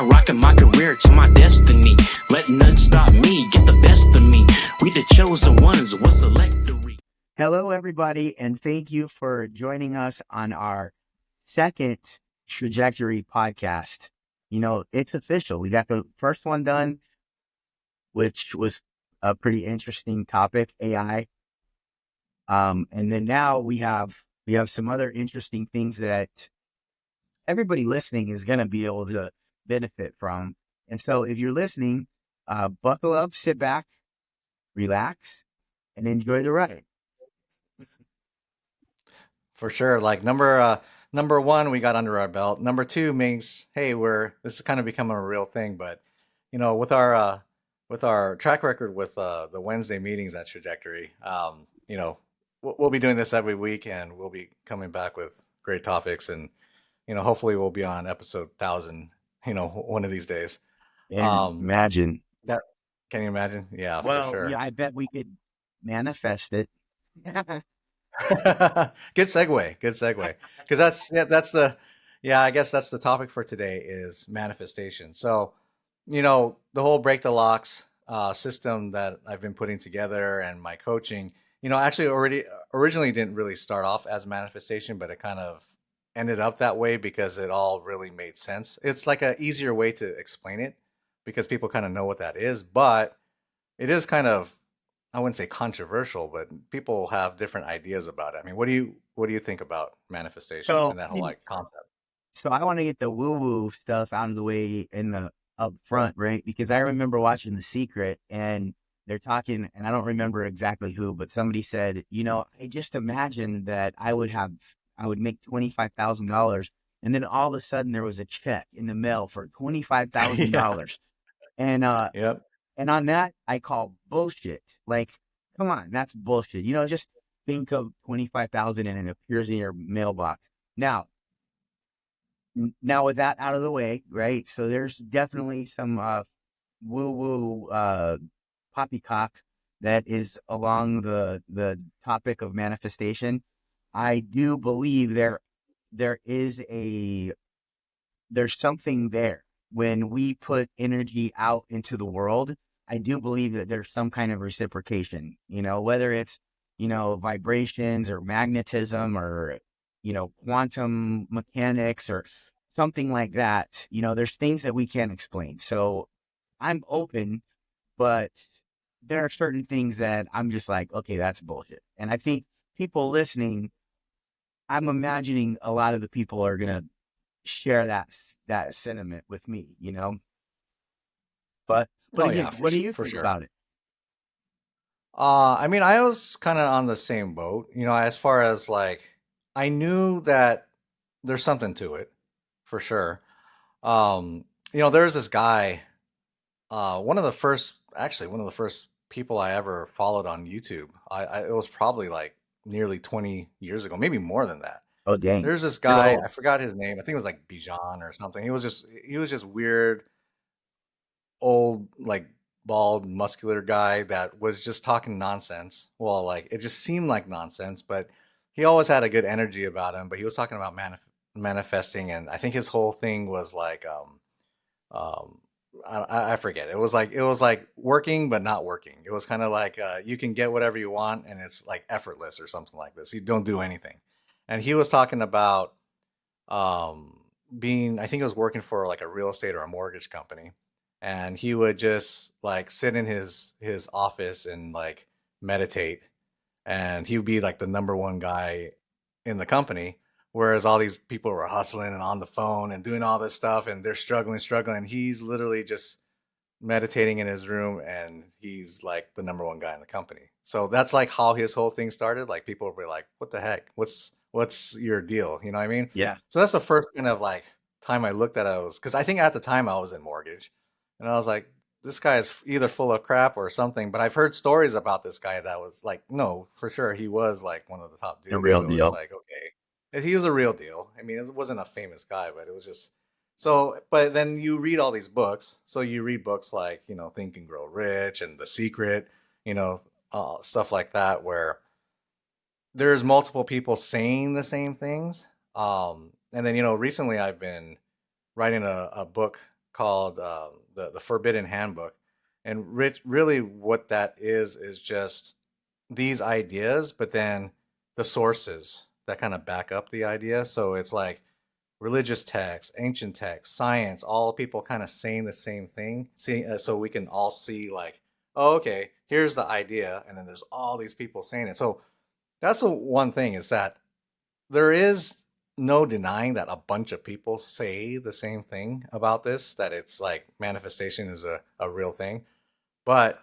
skyrocking my career to my destiny. Let none stop me, get the best of me. We the chosen ones, what's electory? Hello, everybody, and thank you for joining us on our second Trajectory podcast. You know, it's official. We got the first one done, which was a pretty interesting topic, AI. And then now we have some other interesting things that everybody listening is going to be able to benefit from. And so if you're listening, buckle up, sit back, relax, and enjoy the ride. For sure. Like number one, we got under our belt. Number two means, hey, this is kind of becoming a real thing. But with our track record with the Wednesday meetings at Trajectory, we'll be doing this every week, and we'll be coming back with great topics, and hopefully we'll be on episode 1,000, one of these days. Imagine. That can you imagine? Yeah, for sure. Yeah, I bet we could manifest it. Good segue. Because I guess that's the topic for today is manifestation. So, the whole break the locks system that I've been putting together and my coaching, actually originally didn't really start off as manifestation, but it kind of ended up that way because it all really made sense. It's like an easier way to explain it because people kind of know what that is, but it is kind of, I wouldn't say controversial, but people have different ideas about it. I mean, what do you think about manifestation and that whole concept? So I want to get the woo-woo stuff out of the way up front, right? Because I remember watching The Secret and they're talking, and I don't remember exactly who, but somebody said, I just imagined that I would make $25,000, and then all of a sudden there was a check in the mail for $25,000, and yep. And on that, I call bullshit. Like, come on, that's bullshit. Just think of 25,000 and it appears in your mailbox. Now with that out of the way, right? So there's definitely some woo-woo poppycock that is along the topic of manifestation. I do believe there's something there. When we put energy out into the world, I do believe that there's some kind of reciprocation, whether it's, vibrations or magnetism or, quantum mechanics or something like that. There's things that we can't explain. So I'm open, but there are certain things that I'm just like, okay, that's bullshit. And I think people listening, I'm imagining a lot of the people are going to share that sentiment with me, But what do you think about it? I mean, I was kind of on the same boat, as far as like, I knew that there's something to it, for sure. There's this guy, one of the first people I ever followed on YouTube. It was probably like nearly 20 years ago, maybe more than that. Oh, dang. There's this guy, I forgot his name. I think it was like Bijan or something. He was just weird, old, like bald, muscular guy that was just talking nonsense. Well, like it just seemed like nonsense, but he always had a good energy about him. But he was talking about manifesting, and I think his whole thing was like, I forget. It was like working but not working. It was kind of like you can get whatever you want, and it's like effortless or something like this. You don't do anything. And he was talking about I think he was working for like a real estate or a mortgage company. And he would just like sit in his office and like meditate. And he would be like the number one guy in the company. Whereas all these people were hustling and on the phone and doing all this stuff and they're struggling. He's literally just meditating in his room and he's like the number one guy in the company. So that's like how his whole thing started. Like people would be like, what the heck? What's your deal? You know what I mean? Yeah. So that's the first kind of like time I looked at it, because I think at the time I was in mortgage and I was like, this guy is either full of crap or something. But I've heard stories about this guy that was like, no, for sure. He was like one of the top dudes. The real deal. It's like, okay, he was a real deal. I mean, it wasn't a famous guy, but it was just so. But then you read all these books. So you read books like, Think and Grow Rich and The Secret, stuff like that, where there's multiple people saying the same things. And then, recently I've been writing a book called the Forbidden Handbook, and really what that is just these ideas, but then the sources that kind of back up the idea. So it's like religious texts, ancient texts, science, all people kind of saying the same thing. See, so we can all see like, oh, okay, here's the idea, and then there's all these people saying it. So that's the one thing is that there is no denying that a bunch of people say the same thing about this, that it's like manifestation is a real thing. But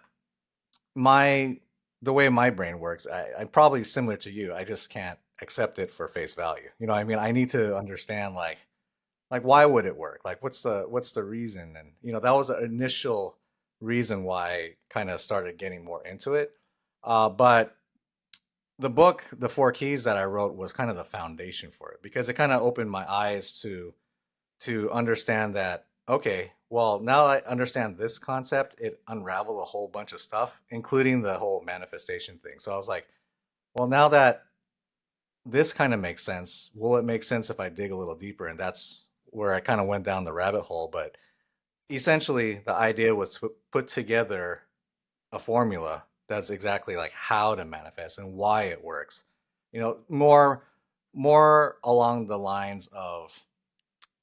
my the way my brain works, I'm probably similar to you. I just can't accept it for face value. You know what I mean? I need to understand like why would it work? Like what's the reason? And that was the initial reason why I kind of started getting more into it. But the book, The Four Keys that I wrote was kind of the foundation for it because it kind of opened my eyes to understand that, okay, well, now I understand this concept, it unraveled a whole bunch of stuff, including the whole manifestation thing. So I was like, well, now that this kind of makes sense, will it make sense if I dig a little deeper? And that's where I kind of went down the rabbit hole. But essentially, the idea was to put together a formula that's exactly like how to manifest and why it works. More along the lines of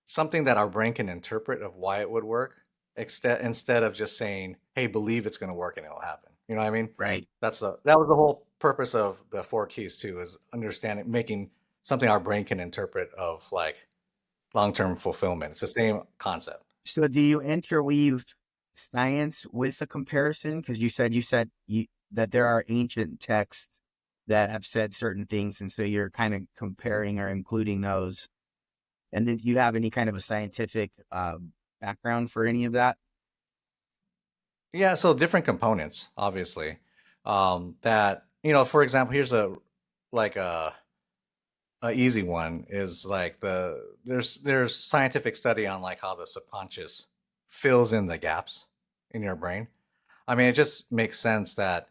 something that our brain can interpret of why it would work, instead of just saying, "Hey, believe it's going to work and it'll happen." You know what I mean? Right. That was the whole purpose of the four keys too, is understanding, making something our brain can interpret of like long-term fulfillment. It's the same concept. So do you interweave science with the comparison? Because that there are ancient texts that have said certain things, and so you're kind of comparing or including those. And then do you have any kind of a scientific background for any of that? Yeah, so different components, obviously. That for example, here's like a easy one is like there's scientific study on like how the subconscious fills in the gaps in your brain. I mean, it just makes sense that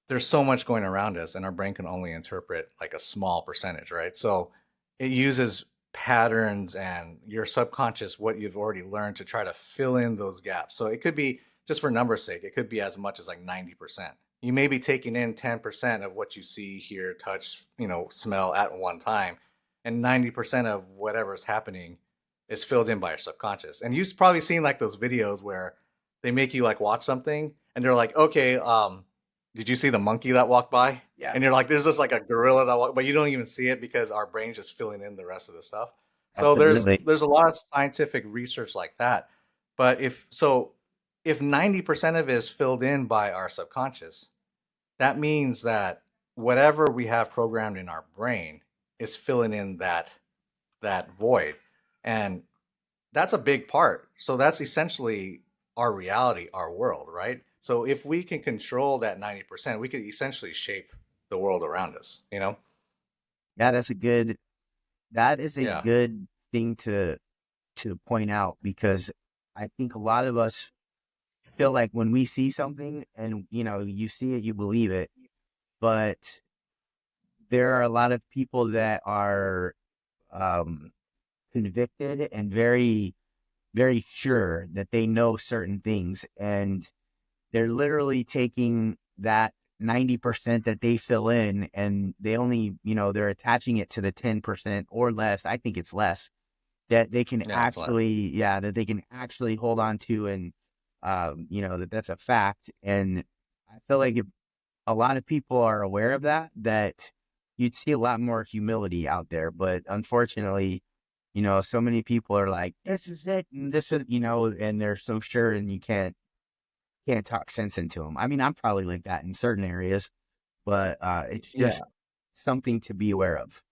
there's so much going around us, and our brain can only interpret like a small percentage, right? So it uses patterns and your subconscious, what you've already learned, to try to fill in those gaps. So it could be, just for numbers sake, it could be as much as like 90%. You may be taking in 10% of what you see, hear, touch, smell at one time, and 90% of whatever's happening is filled in by your subconscious. And you've probably seen like those videos where they make you like watch something and they're like, okay, did you see the monkey that walked by? Yeah. And you're like, there's just like a gorilla that walked, but you don't even see it because our brain's just filling in the rest of the stuff. So there's Absolutely. there's a lot of scientific research like that. But if 90% of it is filled in by our subconscious, that means that whatever we have programmed in our brain is filling in that void. And that's a big part. So that's essentially our reality, our world, right? So if we can control that 90%, we could essentially shape the world around us, you know? Yeah, that is a Yeah. good thing to point out, because I think a lot of us feel like when we see something and you see it, you believe it, but there are a lot of people that are um, convicted and very, very sure that they know certain things, and they're literally taking that 90% that they fill in, and they only, they're attaching it to the 10% or less. I think it's less that they can Yeah, it's less. actually hold on to, and that's a fact. And I feel like if a lot of people are aware of that you'd see a lot more humility out there. But unfortunately, so many people are like, this is it, and this is, and they're so sure, and you can't talk sense into them. I mean, I'm probably like that in certain areas, but it's just Yeah. something to be aware of.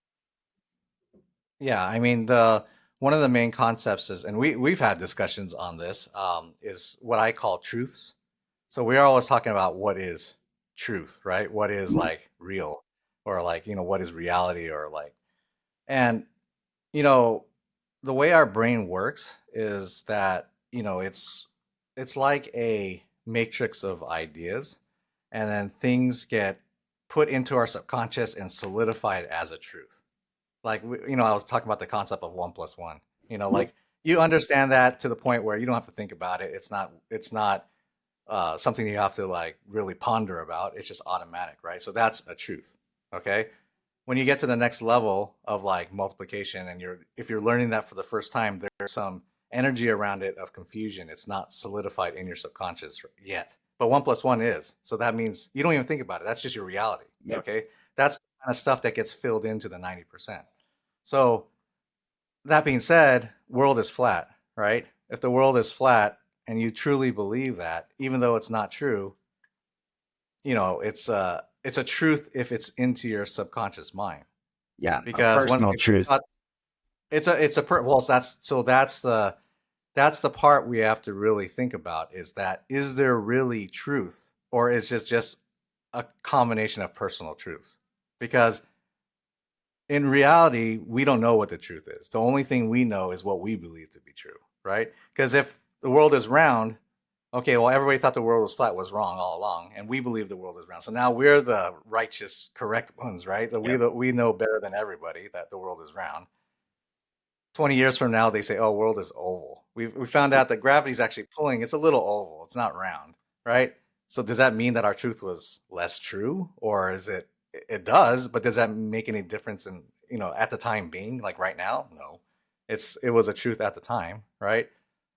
Yeah, I mean, the one of the main concepts is, and we've had discussions on this, is what I call truths. So we are always talking about what is truth, right? What is like real, or like, what is reality, or like, and you know, the way our brain works is that, it's like a matrix of ideas, and then things get put into our subconscious and solidified as a truth. Like I was talking about the concept of one plus one. Like you understand that to the point where you don't have to think about it. It's not something you have to like really ponder about. It's just automatic, right? So that's a truth. Okay. When you get to the next level of like multiplication, and if you're learning that for the first time, there's some energy around it of confusion. It's not solidified in your subconscious yet, but 1 plus 1 is. So that means you don't even think about it. That's just your reality. Yep. Okay. That's the kind of stuff that gets filled into the 90%. So that being said, world is flat, right? If the world is flat and you truly believe that, even though it's not true, it's a truth if it's into your subconscious mind. Yeah, a Because once personal they truth. well, that's the part we have to really think about, is there really truth, or is it just a combination of personal truths? Because in reality, we don't know what the truth is. The only thing we know is what we believe to be true, right? Because if the world is round, okay, well, everybody thought the world was flat, was wrong all along, and we believe the world is round. So now we're the righteous, correct ones, right? We know better than everybody that the world is round. 20 years from now, they say, "Oh, world is oval." We found out that gravity is actually pulling. It's a little oval. It's not round, right? So does that mean that our truth was less true, or is it? It does, but does that make any difference in at the time being, like right now? No, it was a truth at the time, right?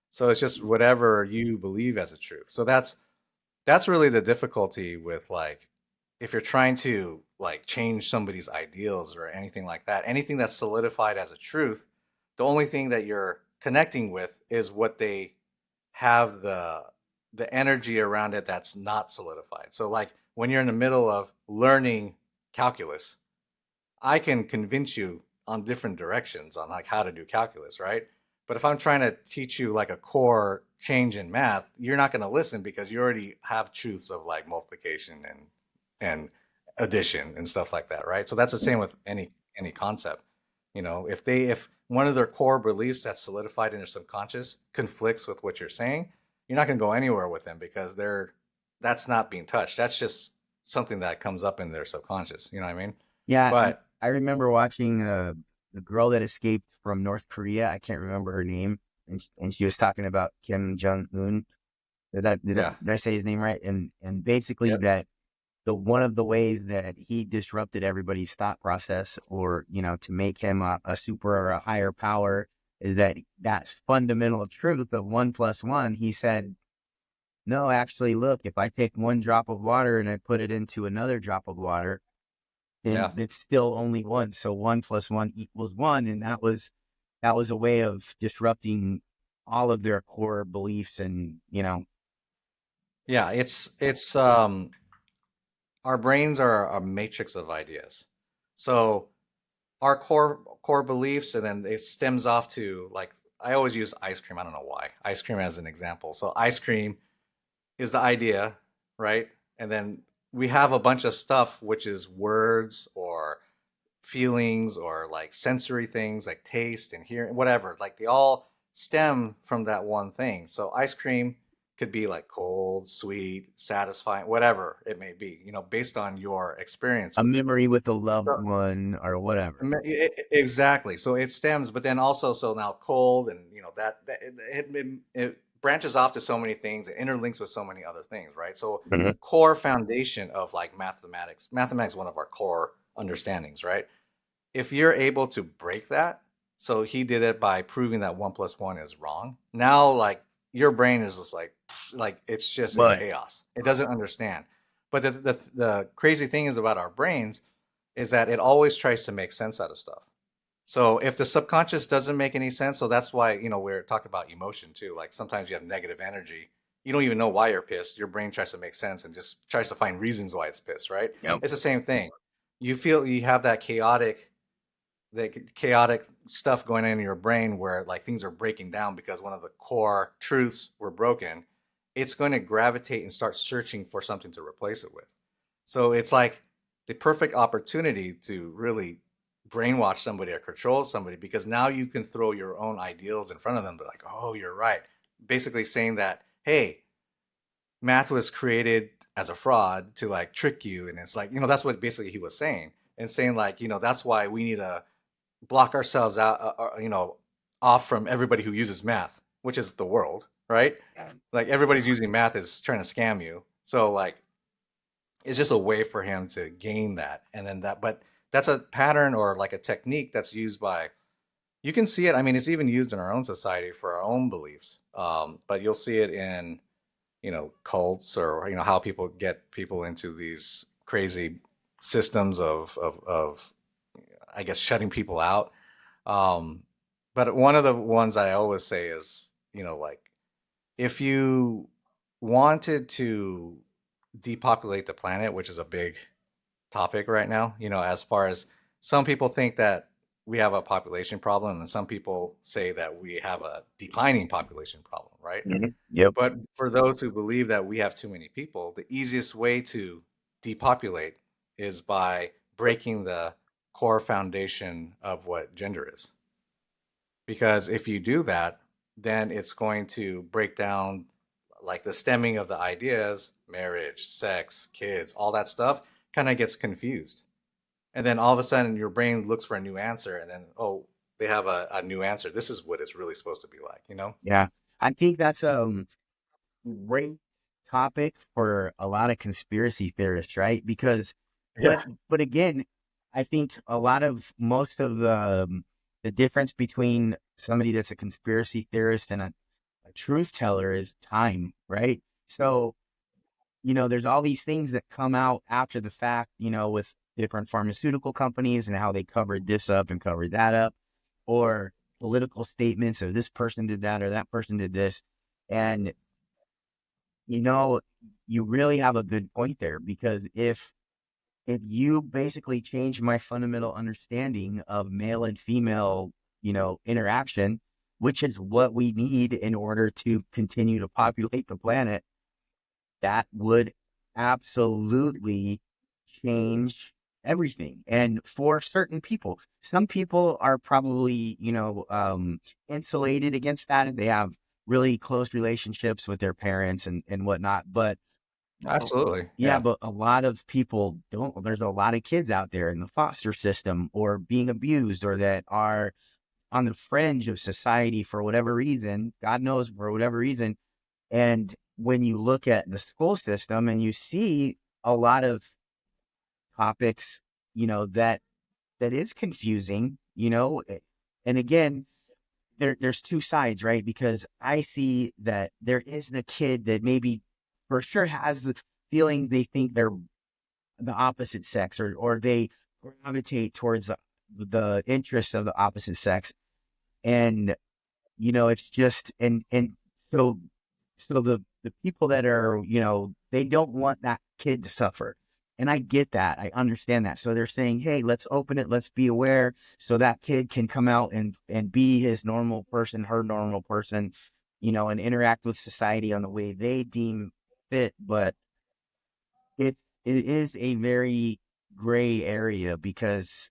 So it's just whatever you believe as a truth. So that's really the difficulty with, like, if you're trying to like change somebody's ideals or anything like that, anything that's solidified as a truth, the only thing that you're connecting with is what they have, the energy around it that's not solidified. So like when you're in the middle of learning calculus, I can convince you on different directions on like how to do calculus, right? But if I'm trying to teach you like a core change in math, you're not going to listen because you already have truths of like multiplication and addition and stuff like that, right? So that's the same with any concept. If one of their core beliefs that's solidified in your subconscious conflicts with what you're saying, you're not going to go anywhere with them because that's not being touched. That's just something that comes up in their subconscious. You know what I mean? Yeah, But I remember watching the girl that escaped from North Korea. I can't remember her name, and she was talking about Kim Jong Un. yeah, Did I say his name right? And basically yep, that the one of the ways that he disrupted everybody's thought process, or to make him a super or a higher power, is that's fundamental truth of 1 plus 1. He said, no, actually, look, if I take one drop of water and I put it into another drop of water, then yeah. it's still only one. So 1 plus 1 equals 1. And that was a way of disrupting all of their core beliefs. And, Yeah, it's our brains are a matrix of ideas. So our core beliefs, and then it stems off to, like, I always use ice cream. I don't know why. Ice cream as an example. So ice cream is the idea, right? And then we have a bunch of stuff which is words or feelings or like sensory things like taste and hearing, whatever. Like they all stem from that one thing. So ice cream could be like cold, sweet, satisfying, whatever it may be, based on your experience a with it. memory with a loved So one or whatever. exactly. So it stems, but then also, so now cold, and that it branches off to so many things. It interlinks with so many other things, right? So Mhm. core foundation of like mathematics. Mathematics is one of our core understandings, right? If you're able to break that, so he did it by proving that 1 plus 1 is wrong. Now, like your brain is just like it's just in But chaos. It doesn't understand. But the crazy thing is about our brains is that it always tries to make sense out of stuff. So if the subconscious doesn't make any sense, so that's why we're talking about emotion too. Like sometimes you have negative energy, you don't even know why you're pissed. Your brain tries to make sense and just tries to find reasons why it's pissed, right? yep. It's the same thing. You feel you have the chaotic stuff going on in your brain where like things are breaking down because one of the core truths were broken. It's going to gravitate and start searching for something to replace it with. So it's like the perfect opportunity to really brainwash somebody or control somebody, because now you can throw your own ideals in front of them. They're like, oh, you're right. Basically saying that, hey, math was created as a fraud to like trick you. And it's like, that's what basically he was saying, and saying like, that's why we need to block ourselves out, off from everybody who uses math, which is the world, right? Like everybody's using math is trying to scam you. So like it's just a way for him to gain that. And then that, but that's a pattern or like a technique that's used by, you can see it. I mean, it's even used in our own society for our own beliefs. But you'll see it in, cults or, how people get people into these crazy systems of I guess, shutting people out. Um, but one of the ones I always say is, like if you wanted to depopulate the planet, which is a big topic right now, as far as some people think that we have a population problem and some people say that we have a declining population problem, right? Yep. But for those who believe that we have too many people, the easiest way to depopulate is by breaking the core foundation of what gender is. Because if you do that, then it's going to break down like the stemming of the ideas, marriage, sex, kids, all that stuff kind of gets confused. And then all of a sudden your brain looks for a new answer and then, oh, they have a new answer. This is what it's really supposed to be like, you know? Yeah. I think that's great topic for a lot of conspiracy theorists, right? Because, Yeah. but again, I think a lot of most of the difference between somebody that's a conspiracy theorist and a truth teller is time, right? So, there's all these things that come out after the fact, with different pharmaceutical companies and how they covered this up and covered that up, or political statements or this person did that or that person did this. And you know, you really have a good point there because if you basically change my fundamental understanding of male and female, interaction, which is what we need in order to continue to populate the planet, that would absolutely change everything. And for certain people, some people are probably, insulated against that. And they have really close relationships with their parents and whatnot. But Absolutely. yeah, Yeah. but a lot of people don't. There's a lot of kids out there in the foster system or being abused or that are on the fringe of society for whatever reason, God knows for whatever reason. And when you look at the school system and you see a lot of topics, that is confusing, and again, there's two sides, right? Because I see that there is a kid that maybe for sure has the feeling they think they're the opposite sex or they gravitate towards the interests of the opposite sex. And, it's just, and so, so the people that are, they don't want that kid to suffer. And I get that. I understand that. So they're saying, hey, let's open it. Let's be aware so that kid can come out and be his normal person, her normal person, and interact with society on the way they deem fit. But it it is a very gray area because,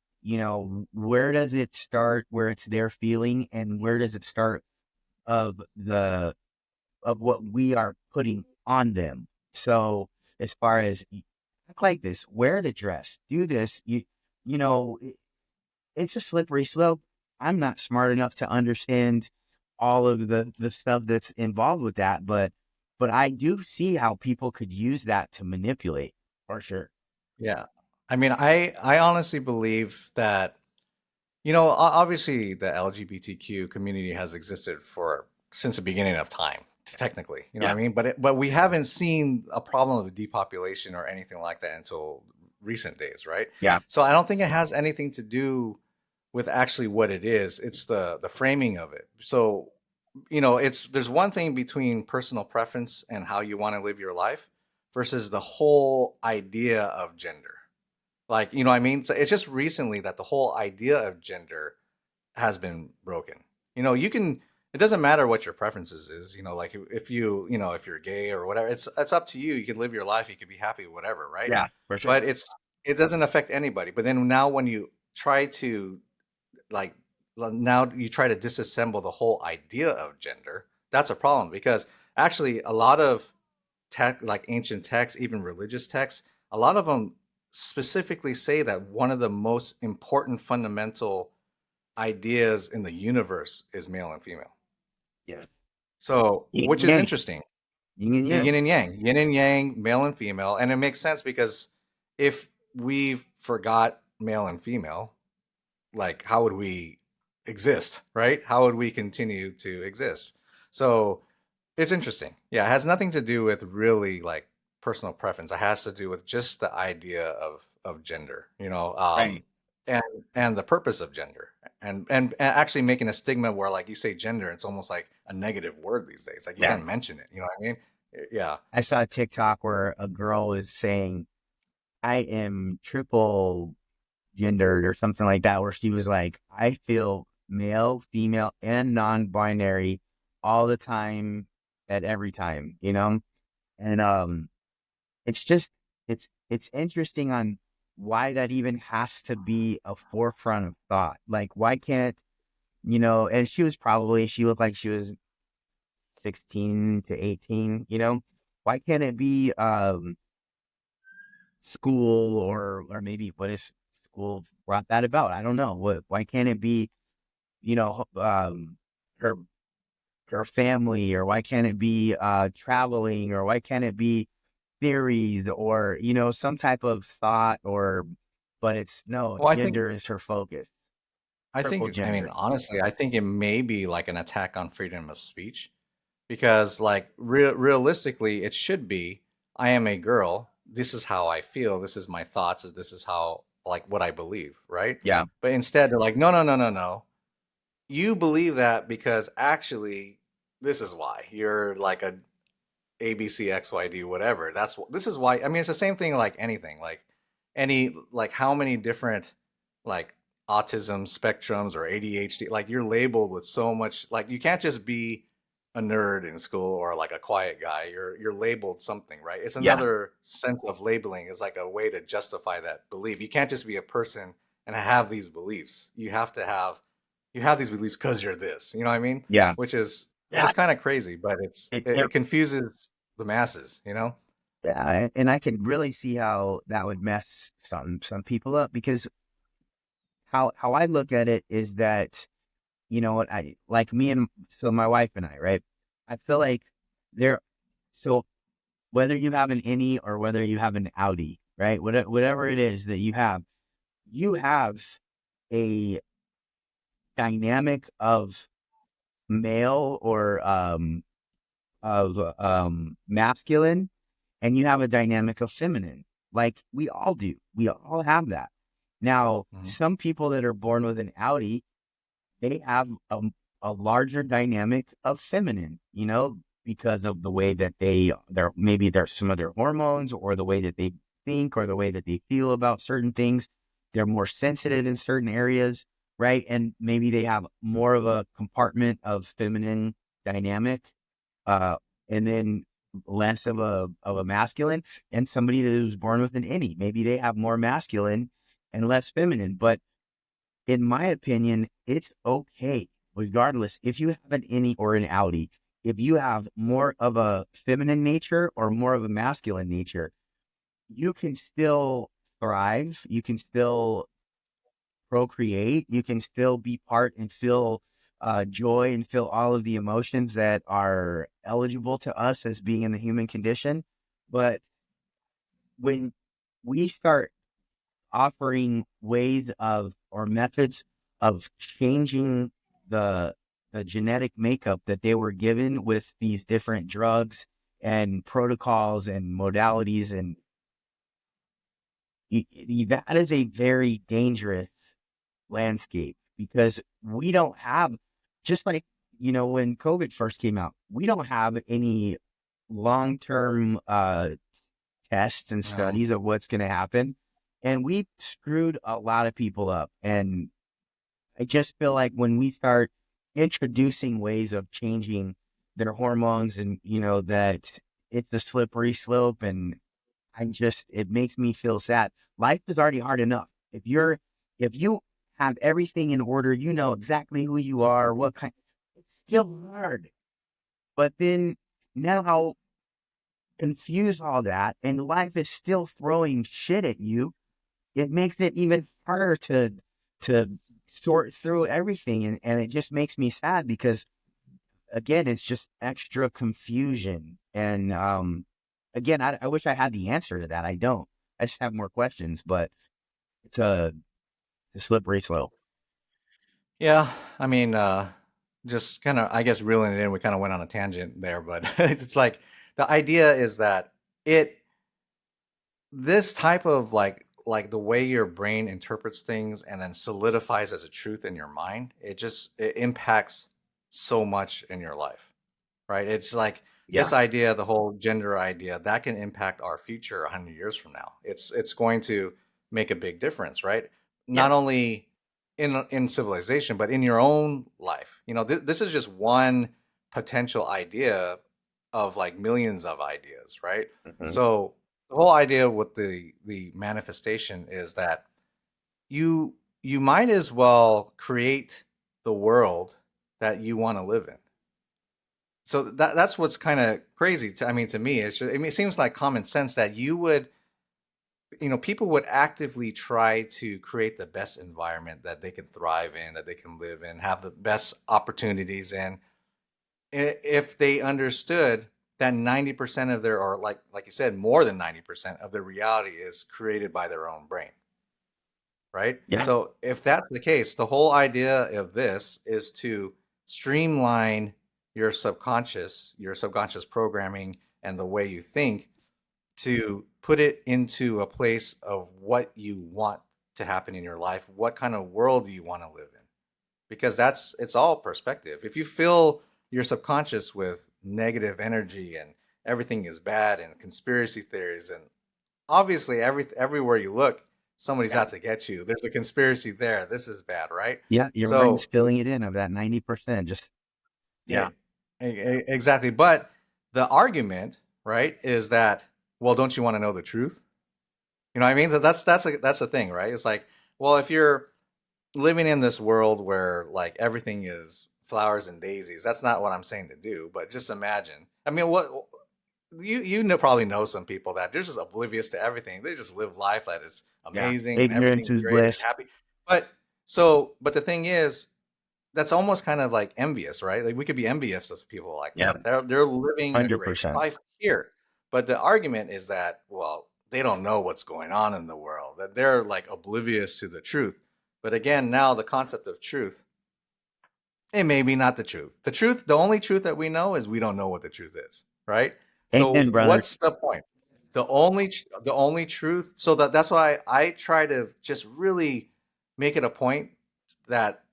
where does it start where it's their feeling and where does it start of of what we are putting on them. So as far as act like this, wear the dress, do this, you know, it's a slippery slope. I'm not smart enough to understand all of the stuff that's involved with that, but I do see how people could use that to manipulate for sure. Yeah. I mean, I honestly believe that, obviously the LGBTQ community has existed for since the beginning of time, technically, you know what Yeah. I mean? But we haven't seen a problem of depopulation or anything like that until recent days, right? Yeah. So I don't think it has anything to do with actually what it is. It's the framing of it. So, it's there's one thing between personal preference and how you want to live your life versus the whole idea of gender. Like, you know what I mean? So it's just recently that the whole idea of gender has been broken. You can, it doesn't matter what your preferences is, like if if you're gay or whatever, it's up to you. You can live your life, you can be happy, whatever, right? Yeah, for sure. But it doesn't affect anybody. But then now when you try to like now you try to disassemble the whole idea of gender, that's a problem because actually a lot of tech, like ancient texts, even religious texts, a lot of them specifically say that one of the most important fundamental ideas in the universe is male and female. Yeah. So, Yin which and is yang. interesting. Yin and yang. Yin and yang, male and female, and it makes sense because if we forgot male and female, like how would we exist, right? How would we continue to exist? So it's interesting. Yeah, it has nothing to do with really like personal preference. It has to do with just the idea of gender, Right. and the purpose of gender, and actually making a stigma where like you say gender, it's almost like a negative word these days. Like you Yeah. can't mention it. You know what I mean? Yeah. I saw a TikTok where a girl was saying, I am triple gendered or something like that, where she was like, I feel male, female, and non-binary all the time at every time, And it's just it's interesting on why that even has to be a forefront of thought. Like why can't, and she looked like she was 16 to 18, Why can't it be school or maybe what is school brought that about? I don't know. Why can't it be, her her family, or why can't it be traveling, or why can't it be theories, or some type of thought, or but it's no, Well, gender is her focus. Triple I mean, gender. honestly, I think it may be like an attack on freedom of speech because, like, realistically, it should be I am a girl. This is how I feel. This is my thoughts. This is how, like, what I believe, right? Yeah. But instead, they're like, no, no, no, no, no. You believe that because actually, this is why you're like a ABCXYD, whatever. This is why. I mean, it's the same thing like anything, like like how many different like autism spectrums or ADHD, like you're labeled with so much, like you can't just be a nerd in school or like a quiet guy. You're labeled something, right? It's Yeah. another sense of labeling is like a way to justify that belief. You can't just be a person and have these beliefs. You have these beliefs because you're this. You know what I mean? Yeah. Which is Yeah. it's kind of crazy, but It, it, it confuses the masses, you know? yeah. And I could really see how that would mess some people up, because how I look at it is that, what I like me and so my wife and I, right? I feel like there, so whether you have an innie or whether you have an outie, right? Whatever it is that you have a dynamic of male or of masculine, and you have a dynamic of feminine. Like we all do. We all have that. Now, Mhm. some people that are born with an outie, they have a larger dynamic of feminine, because of the way that maybe there's some of their hormones, or the way that they think, or the way that they feel about certain things. They're more sensitive in certain areas, right? And maybe they have more of a compartment of feminine dynamic, uh, and then less of a masculine. And somebody that was born with an innie, maybe they have more masculine and less feminine. But in my opinion, it's okay, regardless if you have an innie or an outie. If you have more of a feminine nature or more of a masculine nature, you can still thrive. You can still procreate. You can still be part and feel joy and feel all of the emotions that are eligible to us as being in the human condition. But when we start offering ways of or methods of changing the genetic makeup that they were given with these different drugs and protocols and modalities, and that is a very dangerous landscape, because we don't have, just like when COVID first came out, we don't have any long-term tests and No. studies of what's going to happen. And we screwed a lot of people up. And I just feel like when we start introducing ways of changing their hormones, and, that it's a slippery slope. And it makes me feel sad. Life is already hard enough. If you have everything in order, you know exactly who you are, what kind, it's still hard. But then now confuse all that, and life is still throwing shit at you. It makes it even harder to sort through everything, and it just makes me sad because, again, it's just extra confusion. And again, I wish I had the answer to that. I don't. I just have more questions, but it's a slippery slope. Yeah, I mean, just kind of, I guess, reeling it in, we kind of went on a tangent there, but it's like the idea is that it, this type of like the way your brain interprets things and then solidifies as a truth in your mind, it impacts so much in your life, right? It's like Yeah. this idea, the whole gender idea, that can impact our future 100 years from now. It's going to make a big difference, right? Yeah. Not only in civilization, but in your own life. You know, this is just one potential idea of like millions of ideas, right? Mhm. So the whole idea with the manifestation is that you might as well create the world that you want to live in. So that's what's kind of crazy. I mean, to me, I mean, it seems like common sense that you would, you know, people would actively try to create the best environment that they can thrive in, that they can live in, have the best opportunities in, if they understood that 90% of their, or like you said, more than 90% of their reality is created by their own brain, right? Yeah. So if that's the case, the whole idea of this is to streamline your subconscious programming and the way you think, to put it into a place of what you want to happen in your life, what kind of world do you want to live in? Because it's all perspective. If you fill your subconscious with negative energy and everything is bad and conspiracy theories, and obviously everywhere you look, somebody's Yeah. out to get you. There's a conspiracy there. This is bad, right? Yeah. Your brain's So filling it in of that 90%. Just yeah, yeah. exactly. But the argument, right, is that, well, don't you want to know the truth? You know what I mean? That's a thing, right? It's like, well, if you're living in this world where like everything is flowers and daisies, that's not what I'm saying to do. But just imagine. I mean, what you know, probably know some people that they're just oblivious to everything. They just live life that is Yeah. amazing and Ignorance everything's is great and bliss. happy. But but the thing is, that's almost kind of like envious, right? Like we could be envious of people like Yeah. that. They're living a great 100%. life here. But the argument is that, well, they don't know what's going on in the world, that they're like oblivious to the truth. But again, now the concept of truth, it may be not the truth. The truth, the only truth that we know is we don't know what the truth is, right? So Amen, brother. what's the point? The only truth. So that's why I try to just really make it a point that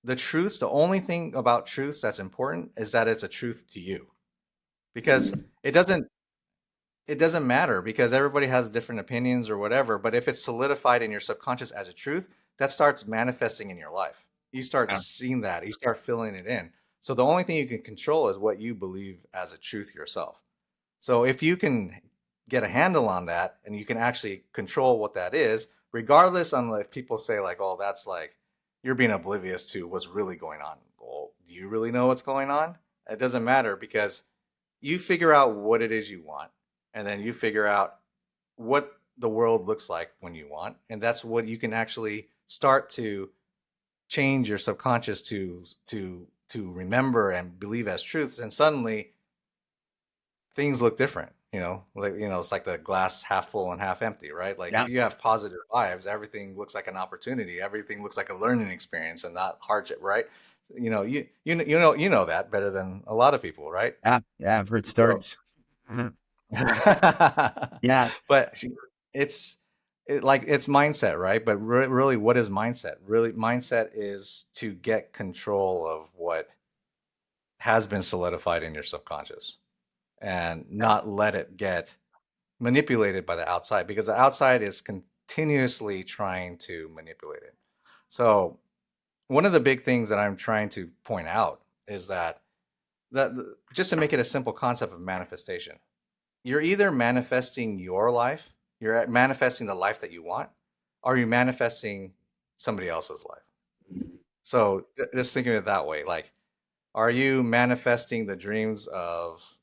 the truths, the only thing about truths that's important is that it's a truth to you. Because it doesn't matter, because everybody has different opinions or whatever, but if it's solidified in your subconscious as a truth, that starts manifesting in your life. You start Yeah. seeing that, you start filling it in. So the only thing you can control is what you believe as a truth yourself. So if you can get a handle on that and you can actually control what that is, regardless on if people say like, oh, that's like you're being oblivious to what's really going on. Well, do you really know what's going on? It doesn't matter, because you figure out what it is you want, and then you figure out what the world looks like when you want, and that's what you can actually start to change your subconscious to remember and believe as truths, and suddenly things look different. Like, it's like the glass half full and half empty, right? Like if Yeah. you have positive vibes, everything looks like an opportunity, everything looks like a learning experience and not hardship, right? You know that better than a lot of people, right? Yeah. Yeah. I've heard So stories. Mhm. Yeah. but it's mindset, right? But really, what is mindset? Really, mindset is to get control of what has been solidified in your subconscious and Yeah. not let it get manipulated by the outside, because the outside is continuously trying to manipulate it. So one of the big things that I'm trying to point out is that just to make it a simple concept of manifestation, you're either manifesting your life, you're manifesting the life that you want, or you're manifesting somebody else's life. So just thinking of it that way, like, are you manifesting the dreams of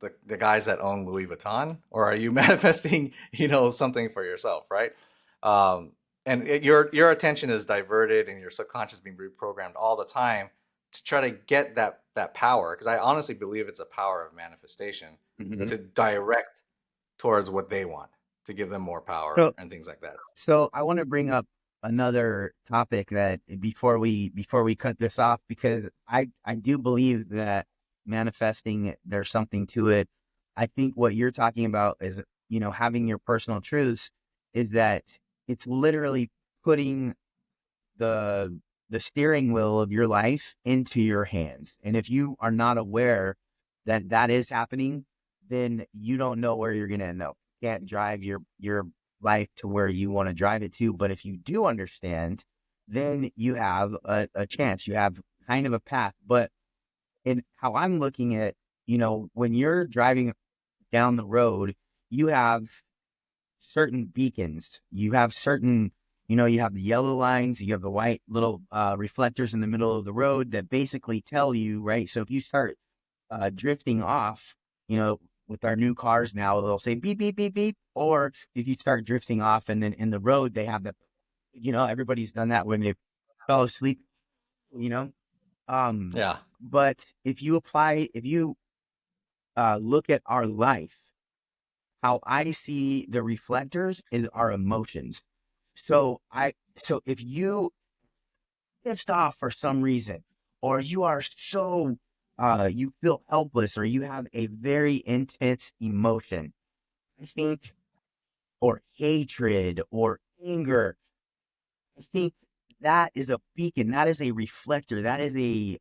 the guys that own Louis Vuitton, or are you manifesting, something for yourself, right? Um, and your attention is diverted and your subconscious being reprogrammed all the time to try to get that power, because I honestly believe it's a power of manifestation Mhm. to direct towards what they want, to give them more power So, and things like that. so I want to bring up another topic that before we cut this off, because I do believe that manifesting, there's something to it. I think what you're talking about is, having your personal truths, is that it's literally putting the the steering wheel of your life into your hands. And if you are not aware that that is happening, then you don't know where you're going to end up. You can't drive your life to where you want to drive it to. But if you do understand, then you have a chance. You have kind of a path. But in how I'm looking at, when you're driving down the road, you have certain beacons. You have certain, you have the yellow lines, you have the white little reflectors in the middle of the road that basically tell you, right? So if you start drifting off, with our new cars now, they'll say beep, beep, beep, beep. Or if you start drifting off and then in the road, they have the, everybody's done that when they fell asleep, you know? Um, Yeah. but if you look at our life, how I see the reflectors is our emotions. So if you pissed off for some reason, or you are so you feel helpless, or you have a very intense emotion, I think, or hatred or anger, I think that is a beacon, that is a reflector, that is a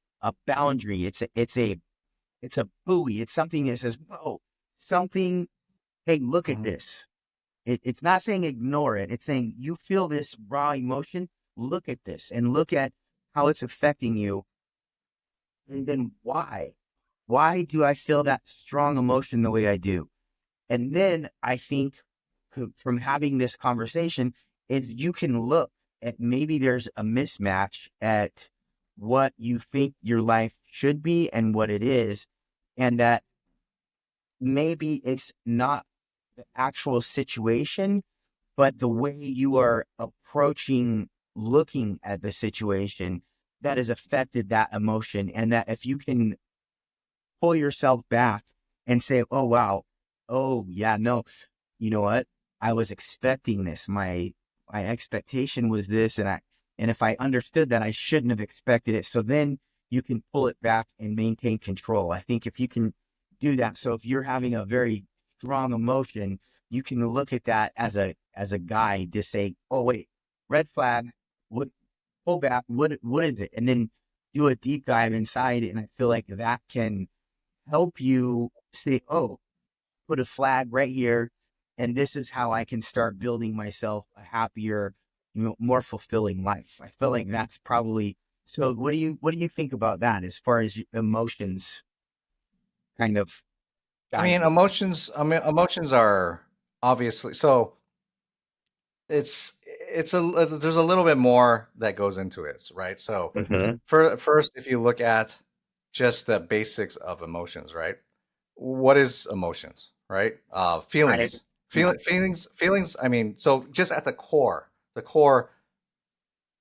boundary. It's a buoy. It's something that says, whoa, something, hey, look at this. It's not saying ignore it. It's saying you feel this raw emotion. Look at this and look at how it's affecting you. And then why? Why do I feel that strong emotion the way I do? And then I think from having this conversation is you can look at, maybe there's a mismatch at what you think your life should be and what it is. And that maybe it's not the actual situation, but the way you are approaching looking at the situation that has affected that emotion. And that if you can pull yourself back and say, oh, wow, oh, yeah, no, you know what? I was expecting this. My expectation was this. And if I understood that, I shouldn't have expected it. So then you can pull it back and maintain control. I think if you can do that. So if you're having a very strong emotion, you can look at that as a guide to say, oh, wait, red flag, what, pull back, what is it? And then do a deep dive inside. And I feel like that can help you say, oh, put a flag right here. And this is how I can start building myself a happier, more fulfilling life. I feel like that's probably, so what do you think about that as far as emotions kind of I mean, guiding? emotions are obviously so. There's a little bit more that goes into it, right? So, Mhm. first, if you look at just the basics of emotions, right? What is emotions, right? Right. Feelings, Yeah. feelings. I mean, so just at the core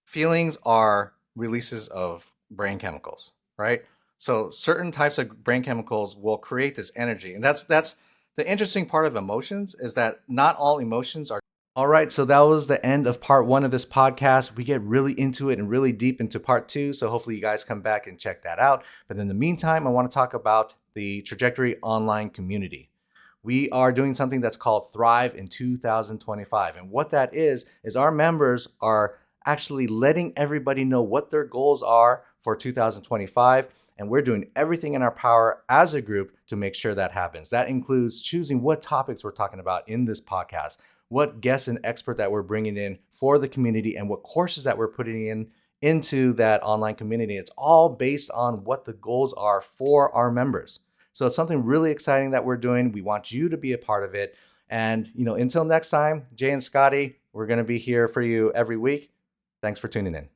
feelings are releases of brain chemicals, right? So certain types of brain chemicals will create this energy, and that's the interesting part of emotions, is that not all emotions are. All right, so that was the end of part one of this podcast. We get really into it and really deep into part two, so hopefully you guys come back and check that out. But in the meantime, I want to talk about the Trajectory Online community. We are doing something that's called Thrive in 2025. And what that is our members are actually letting everybody know what their goals are for 2025. And we're doing everything in our power as a group to make sure that happens. That includes choosing what topics we're talking about in this podcast, what guests and expert that we're bringing in for the community, and what courses that we're putting into that online community. It's all based on what the goals are for our members. So it's something really exciting that we're doing. We want you to be a part of it. And, until next time, Jay and Scotty, we're going to be here for you every week. Thanks for tuning in.